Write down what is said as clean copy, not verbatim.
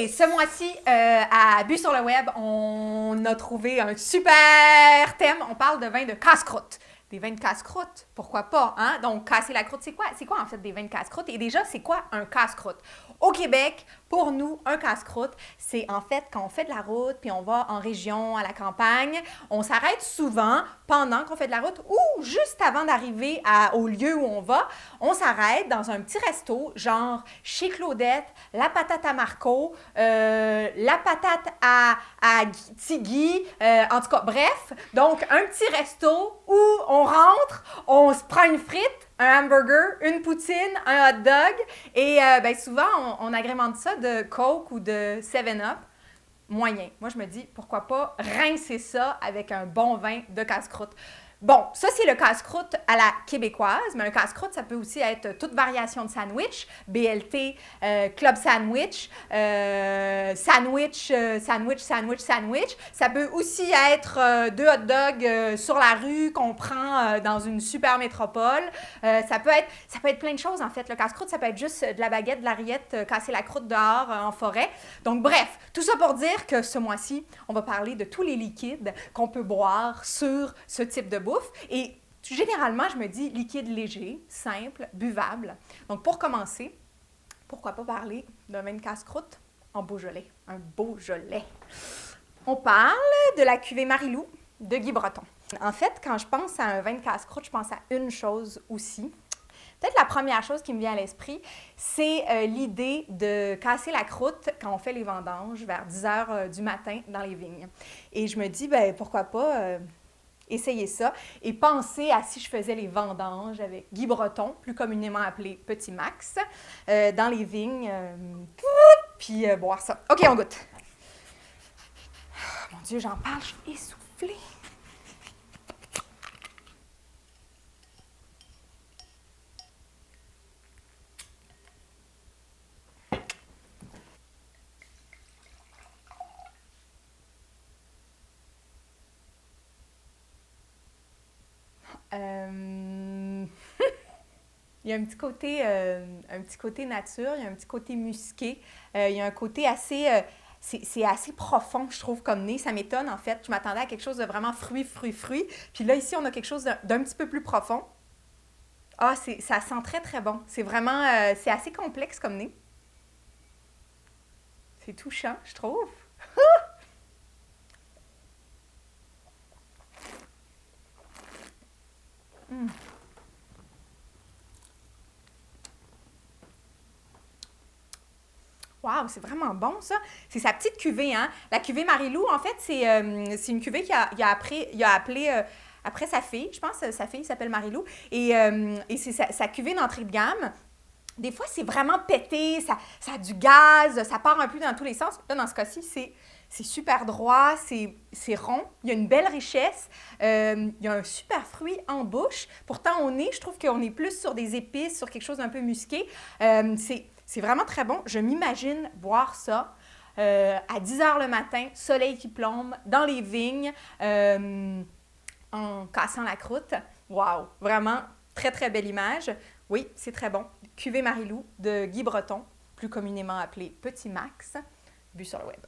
ce mois-ci, à Bu sur le web, on a trouvé un super thème. On parle de vin de casse-croûte. Des vins de casse-croûte, pourquoi pas, hein? Donc, casser la croûte, c'est quoi? C'est quoi, en fait, des vins de casse-croûte? Et déjà, c'est quoi un casse-croûte? Au Québec, pour nous, un casse-croûte, c'est en fait quand on fait de la route, puis on va en région, à la campagne, on s'arrête souvent pendant qu'on fait de la route ou juste avant d'arriver au lieu où on va, on s'arrête dans un petit resto, genre chez Claudette, la patate à Marco, la patate à Tigui, en tout cas, bref. Donc, un petit resto où on rentre, on se prend une frite, un hamburger, une poutine, un hot dog et souvent, on agrémente ça de Coke ou de 7-Up. Moyen. Moi, je me dis, pourquoi pas rincer ça avec un bon vin de casse-croûte. Bon, ça, c'est le casse-croûte à la québécoise, mais un casse-croûte, ça peut aussi être toute variation de sandwich, BLT, club sandwich, sandwich. Ça peut aussi être deux hot dogs sur la rue qu'on prend dans une super métropole. Ça peut être plein de choses, en fait. Le casse-croûte, ça peut être juste de la baguette, de la rillette, casser la croûte dehors en forêt. Donc, bref, tout ça pour dire que ce mois-ci, on va parler de tous les liquides qu'on peut boire sur ce type de bouffe. Et généralement, je me dis liquide léger, simple, buvable. Donc, pour commencer, pourquoi pas parler d'un vin de casse-croûte en Beaujolais, un Beaujolais. On parle de la cuvée Marilou de Guy Breton. En fait, quand je pense à un vin de casse-croûte, je pense à une chose aussi. Peut-être la première chose qui me vient à l'esprit, c'est l'idée de casser la croûte quand on fait les vendanges vers 10 h du matin dans les vignes. Et je me dis, pourquoi pas essayer ça et penser à si je faisais les vendanges avec Guy Breton, plus communément appelé Petit Max, dans les vignes, puis boire ça. OK, on goûte. Oh, mon Dieu, j'en parle, je suis essoufflée. Il y a un petit côté nature, il y a un petit côté musqué, il y a un côté assez... c'est assez profond, je trouve, comme nez. Ça m'étonne, en fait. Je m'attendais à quelque chose de vraiment fruit. Puis là, ici, on a quelque chose d'un petit peu plus profond. Ah, ça sent très, très bon. C'est vraiment... c'est assez complexe comme nez. C'est touchant, je trouve. Mm. Wow, c'est vraiment bon, ça. C'est sa petite cuvée, hein? La cuvée Marilou, en fait, c'est une cuvée il a appelé après sa fille. Je pense que sa fille s'appelle Marilou. Et c'est sa cuvée d'entrée de gamme. Des fois, c'est vraiment pété, ça a du gaz, ça part un peu dans tous les sens. Là, dans ce cas-ci, c'est super droit, c'est rond, il y a une belle richesse, il y a un super fruit en bouche. Pourtant, au nez, je trouve qu'on est plus sur des épices, sur quelque chose d'un peu musqué. C'est vraiment très bon. Je m'imagine boire ça à 10 h le matin, soleil qui plombe, dans les vignes, en cassant la croûte. Wow! Vraiment, très, très belle image. Oui, c'est très bon. Cuvée Marilou de Guy Breton, plus communément appelé Petit Max, bu sur le web.